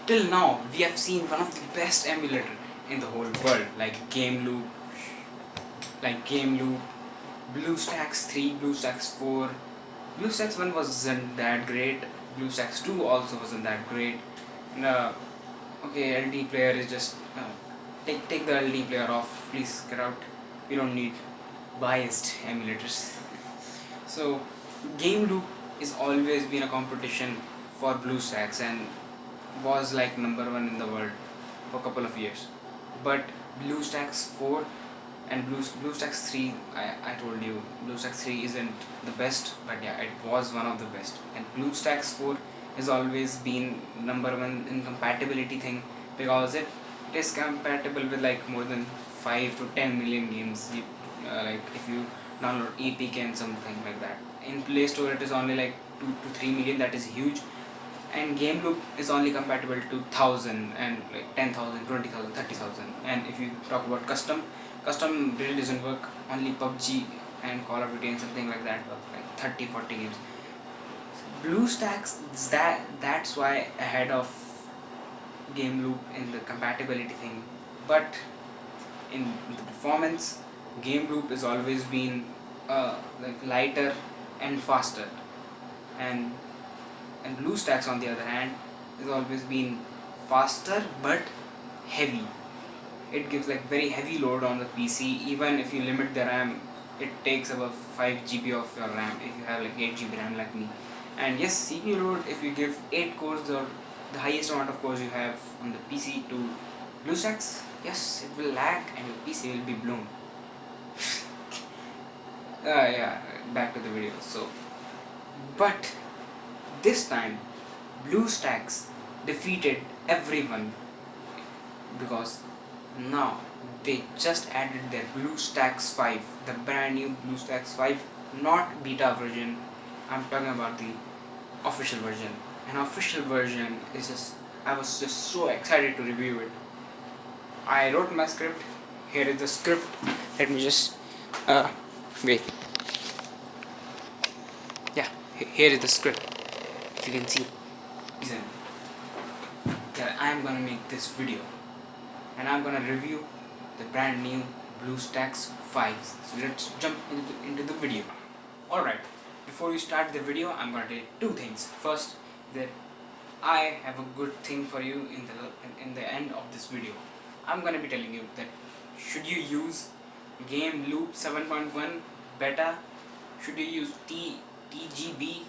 till now we have seen one of the best emulator in the whole world, like Game Loop, BlueStacks 3, BlueStacks 4. BlueStacks 1 wasn't that great. BlueStacks 2 also wasn't that great. And, okay, LD player is just take the LD player off. Please get out. We don't need biased emulators. So Game Loop is always been a competition for BlueStacks and was like #1 in the world for a couple of years. But BlueStacks 4 and BlueStacks 3, I told you BlueStacks 3 isn't the best, but yeah, it was one of the best. And BlueStacks 4 has always been #1 in compatibility thing, because it is compatible with like more than 5 to 10 million games. Like if you download APK and something like that. In Play Store it is only like 2 to 3 million. That is huge. And Game Loop is only compatible to 1,000 and like 10,000, 20,000, 30,000. And if you talk about custom really doesn't work. Only PUBG and Call of Duty and something like that work, like 30-40 games. BlueStacks, that's why ahead of Game Loop in the compatibility thing. But in the performance, Game Loop has always been like lighter and faster, and BlueStacks on the other hand has always been faster but heavy. It gives like very heavy load on the PC. Even if you limit the RAM, it takes about 5 GB of your RAM if you have like 8 GB RAM like me. And yes, CPU load, if you give 8 cores or the highest amount of cores you have on the PC to BlueStacks, yes, it will lag and your PC will be blown. Yeah, back to the video. So, but this time BlueStacks defeated everyone, because now they just added their BlueStacks 5, the brand new BlueStacks 5, not beta version. I'm talking about the official version. An official version is just, I was just so excited to review it. I wrote my script. Here is the script. Let me just wait. Yeah, here is the script. If you can see. Listen. Yeah, I'm gonna make this video, and I'm gonna review the brand new BlueStacks 5. So let's jump into the video. Alright, before we start the video, I'm gonna tell you two things. First, that I have a good thing for you in the end of this video. I'm gonna be telling you that should you use Game Loop 7.1 beta, should you use TGB,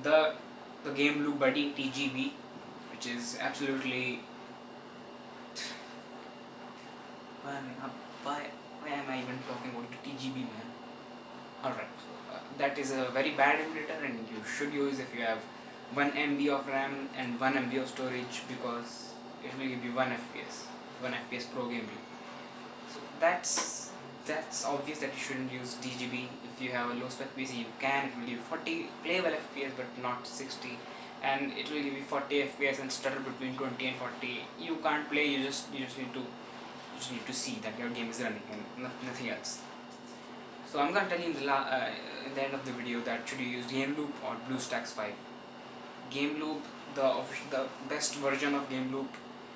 the Game Loop buddy TGB, which is absolutely why am I even talking about the TGB, man? Alright, so, that is a very bad emulator, and you should use if you have 1 MB of RAM and 1 MB of storage, because it will give you 1 FPS pro gameplay. So that's obvious that you shouldn't use TGB. If you have a low spec PC, you can. It will give you 40 playable FPS but not 60, and it will give you 40 FPS and stutter between 20 and 40. You can't play. You just need to see that your game is running and nothing else. So I'm gonna tell you in the end of the video that should you use Game Loop or BlueStacks 5. Game Loop, the best version of Game Loop,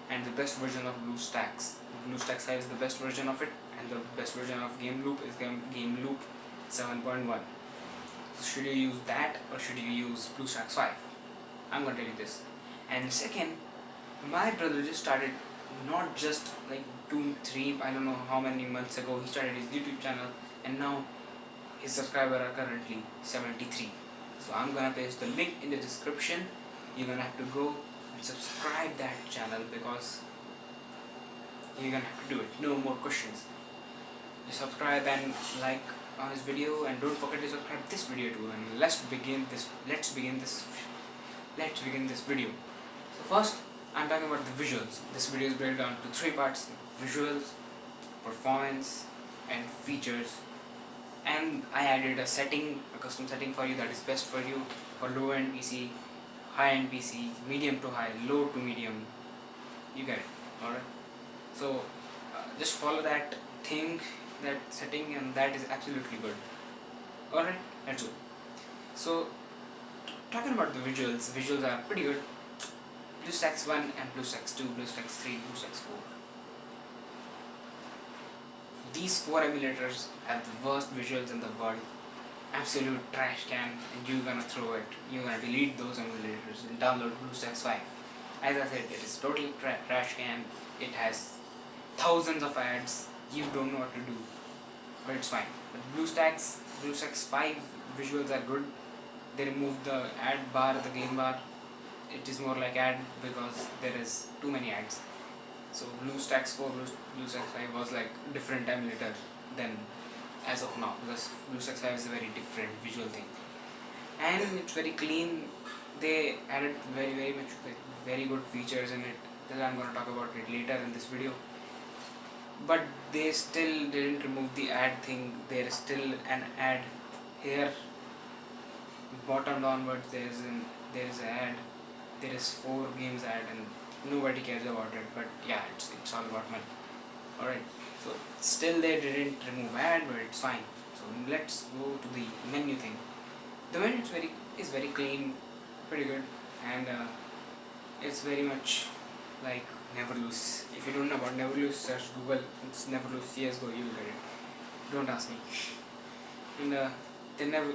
and the best version of BlueStacks. BlueStacks 5 is the best version of it, and the best version of Game Loop is Game Loop 7.1. So should you use that or should you use BlueStacks 5? I'm gonna tell you this. And second, my brother just started, not just like 2-3, I don't know how many months ago, he started his YouTube channel, and now his subscribers are currently 73. So I'm gonna paste the link in the description. You're gonna have to go and subscribe that channel, because you're gonna have to do it. No more questions. Just subscribe and like on this video, and don't forget to subscribe this video too. And let's begin this video. So first, I'm talking about the visuals. This video is broken down to 3 parts: visuals, performance, and features. And I added a custom setting for you that is best for you for low-end PC, high-end PC, medium to high, low to medium. You get it, alright? So just follow that setting, and that is absolutely good. Alright, let's go. So Talking about the visuals are pretty good. BlueStacks 1 and BlueStacks 2, BlueStacks 3, BlueStacks 4. These four emulators have the worst visuals in the world. Absolute trash can, and you're gonna throw it. You're gonna delete those emulators and download BlueStacks 5. As I said, it is totally trash can. It has thousands of ads. You don't know what to do, but it's fine. But BlueStacks 5 visuals are good. They remove the ad bar, the game bar. It is more like ad because there is too many ads. So BlueStacks 4, BlueStacks 5 was like different emulator than as of now, because BlueStacks 5 is a very different visual thing, and it's very clean. They added very much very good features in it that I'm gonna talk about it later in this video. But they still didn't remove the ad thing. There is still an ad here, bottom downwards. There is an ad. There is 4 games ad, and nobody cares about it. But yeah, it's all about money. Alright, so still they didn't remove ad, but it's fine. So let's go to the menu thing. The menu is very clean, pretty good, and it's very much like Never Lose. If you don't know about Never Lose, search Google. It's Never Lose CS:GO. You'll get it. Don't ask me. And they never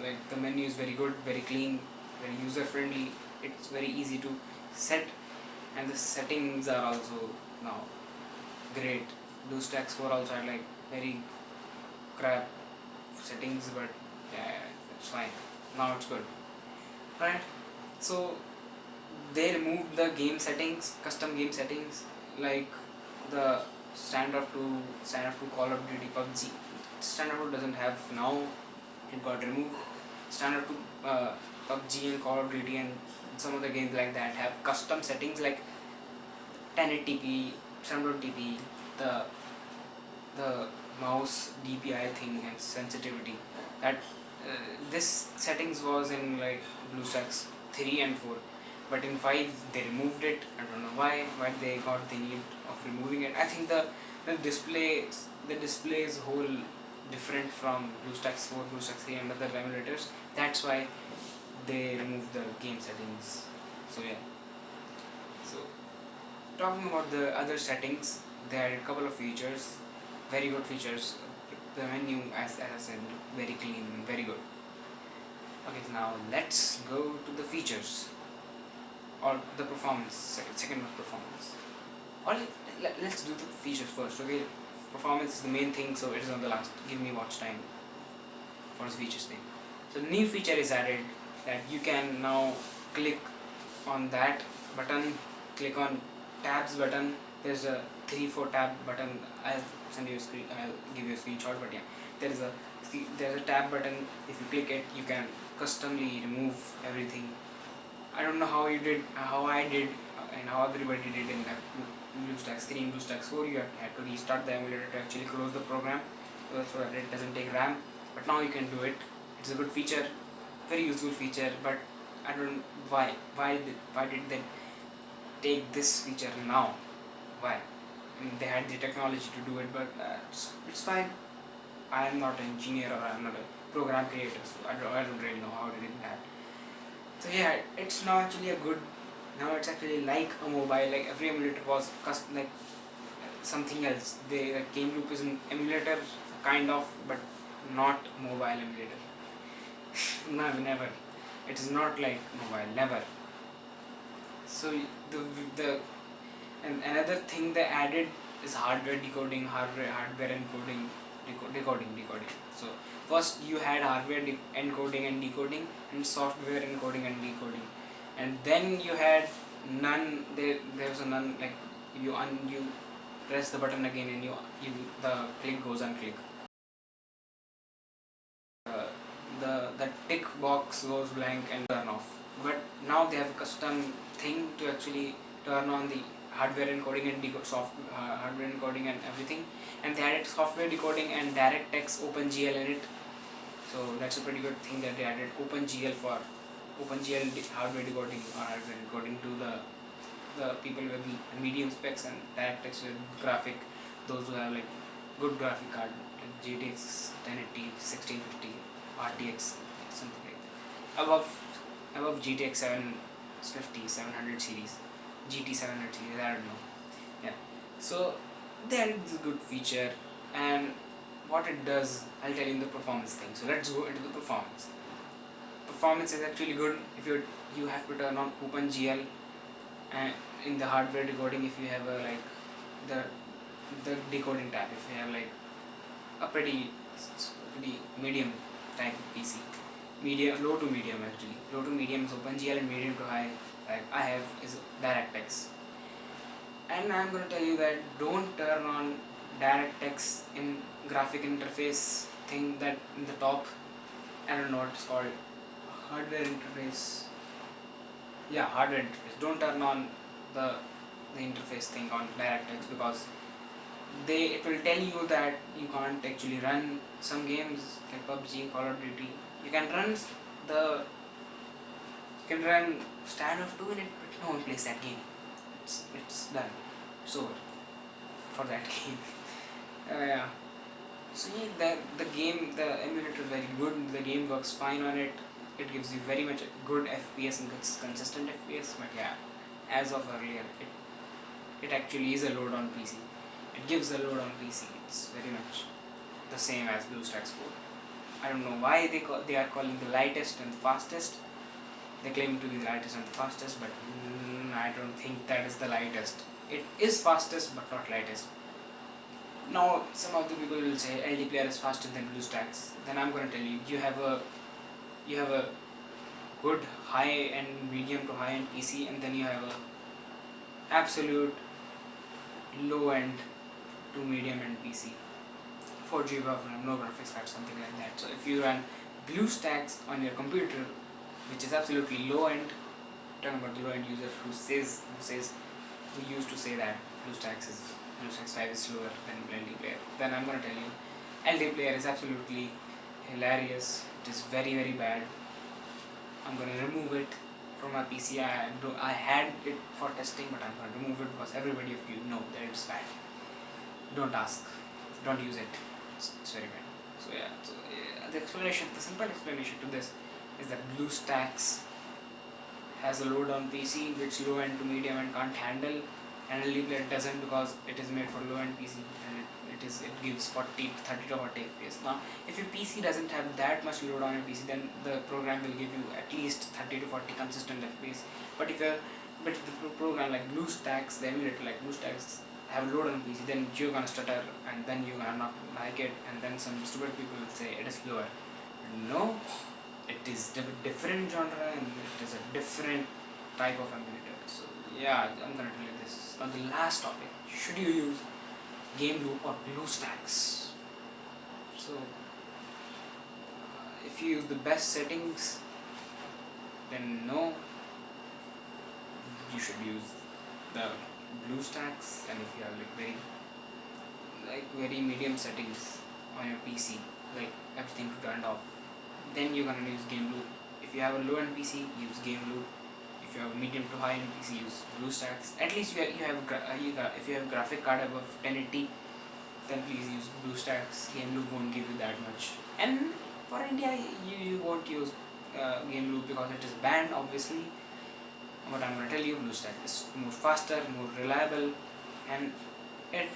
like the menu is very good, very clean, very user friendly. It's very easy to set, and the settings are also now great. BlueStacks 4 also had like very crap settings, but yeah, it's fine. Now it's good. Right? So they removed the game settings, custom game settings, like the standard to Call of Duty PUBG. Standard 2 doesn't have now. It got removed. Standard to PUBG and Call of Duty and some other games like that have custom settings like 1080p, 720p, the mouse DPI thing and sensitivity. That this settings was in like BlueStacks 3 and 4, but in 5 they removed it. I don't know why they got the need of removing it. I think the display is whole different from BlueStacks 4, BlueStacks 3 and other emulators. That's why they removed the game settings. So yeah. So talking about the other settings, they added a couple of features, very good features. The menu, as I said, very clean and very good. Okay, so now let's go to the features or the performance. Second was performance. Or let's do the features first. Okay, performance is the main thing, so it is on the last. Give me watch time for this features thing. So new feature is added that you can now click on that button, click on tabs button. There's a 3-4 tab button. I'll send you a screen. I'll give you a screenshot. But yeah, there's a tab button. If you click it, you can customly remove everything. I don't know how I did, and how everybody did in BlueStacks 3 and BlueStacks 4. You had to restart the emulator to actually close the program, so that it doesn't take RAM. But now you can do it. It's a good feature, very useful feature. But I don't why did they take this feature now? Why? I mean, they had the technology to do it, but it's fine. I am not an engineer or I'm not a program creator, so I don't really know how they did that. So yeah, it's now actually now it's actually like a mobile. Like every emulator was like something else. Like Game Loop is an emulator, kind of, but not mobile emulator. No, never. It is not like mobile, never. So and another thing they added is hardware decoding, hardware encoding, decoding. So first you had hardware encoding and decoding, and software encoding and decoding, and then you had none. There was a none, like you press the button again and the click goes unclick. The tick box goes blank and turn off. But now they have a custom thing to actually turn on the hardware encoding and hardware encoding and everything, and they added software decoding and DirectX OpenGL in it. So that's a pretty good thing that they added OpenGL hardware decoding or hardware encoding to the people with medium specs, and DirectX with graphic, those who have like good graphic card like GTX 1080, 1650, RTX, something like that. Above above GTX 750, 700 series, GT 700 series, I don't know. Yeah. So they added this good feature, and what it does, I'll tell you in the performance thing. So let's go into the performance. Performance is actually good if you have to turn on OpenGL, and in the hardware decoding, if you have a like the decoding tab, if you have like a pretty medium type of PC, medium, low to medium actually. Low to medium is OpenGL, and medium to high, like I have, is DirectX. And I'm going to tell you that don't turn on DirectX in graphic interface thing, that in the top, I don't know what it's called, hardware interface. Yeah, hardware interface. Don't turn on the interface thing on DirectX, because it will tell you that you can't actually run some games like PUBG, Call of Duty. You can run the you can run Standoff 2 in it, but no one plays that game. It's done. It's over for that game. Yeah. So yeah, the game, the emulator is very good. The game works fine on it. It gives you very much good FPS and consistent FPS. But yeah, as of earlier, it actually is a load on PC. It gives a load on PC. It's very much the same as BlueStacks 4. I don't know why they are calling the lightest and fastest. They claim to be the lightest and the fastest, but I don't think that is the lightest. It is fastest, but not lightest. Now, some of the people will say LD player is faster than BlueStacks. Then I'm going to tell you, you have a good high and medium to high end PC, and then you have a absolute low end to medium end PC. 4GB of RAM, no graphics card, something like that. So if you run BlueStacks on your computer, which is absolutely low end, talking about the low end user who used to say that BlueStacks 5 is slower than LD player, then I'm going to tell you LD player is absolutely hilarious. It is very very bad. I'm going to remove it from my PC. I had it for testing, but I'm going to remove it because everybody of you know that it's bad. Don't ask, don't use it. It's very bad. So yeah, the simple explanation to this is that BlueStacks has a load on PC which low end to medium end can't handle, and LD player doesn't, because it is made for low end PC, and it gives 30 to 40 FPS. Now, if your PC doesn't have that much load on your PC, then the program will give you at least 30 to 40 consistent FPS. But if the program like BlueStacks, the emulator like BlueStacks, have load on PC, then you're gonna stutter, and then you're gonna not like it, and then some stupid people will say it is slower. No, it is different genre, and it is a different type of emulator. So yeah, I'm gonna tell you this. On the last topic, should you use game loop or BlueStacks? So if you use the best settings, then no, you should use the BlueStacks. And if you have very medium settings on your PC, like everything turned off, then you're gonna use game loop. If you have a low end PC, use game loop. If you have a medium to high end PC, use BlueStacks. At least if you have graphic card above 1080, then please use BlueStacks. Game loop won't give you that much. And for India, you won't use game loop because it is banned, obviously. But I'm gonna tell you, BlueStacks is more faster, more reliable, and it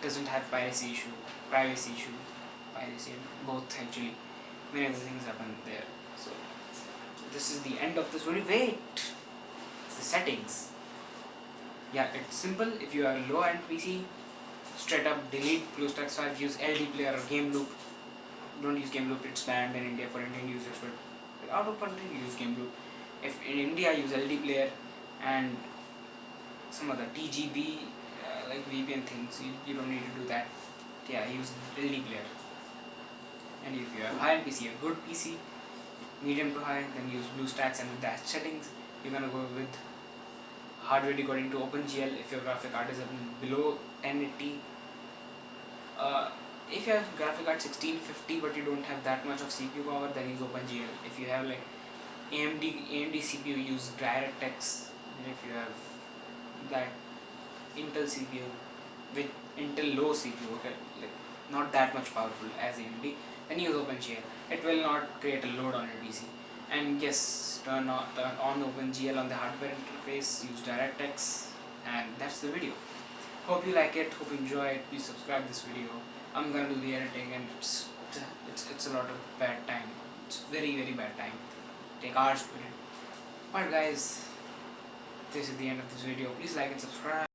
doesn't have privacy issue, both actually. Many other things happen there. So this is the end of this video. Wait, the settings. Yeah, it's simple. If you have a low end PC, straight up delete BlueStacks 5, use LD player or game loop. Don't use game loop, it's banned in India for Indian users, but out of country use game loop. If in India, use LD player and some other TGB like VPN things. You don't need to do that. Yeah, use LD player. And if you have high-end PC, a good PC, medium to high, then use BlueStacks, and with that settings, you're gonna go with hardware decoding to OpenGL if your graphic card is below 1080. If you have graphic card 1650 but you don't have that much of CPU power, then use OpenGL. If you have like AMD CPU, use DirectX. And if you have that Intel CPU with Intel low CPU, okay, like not that much powerful as AMD, then use OpenGL. It will not create a load on your PC. And yes, turn on OpenGL on the hardware interface, use DirectX, and that's the video. Hope you like it, hope you enjoy it. Please subscribe this video. I'm gonna do the editing, and it's a lot of bad time. It's very bad time. Take hours to edit. Alright guys, this is the end of this video. Please like and subscribe.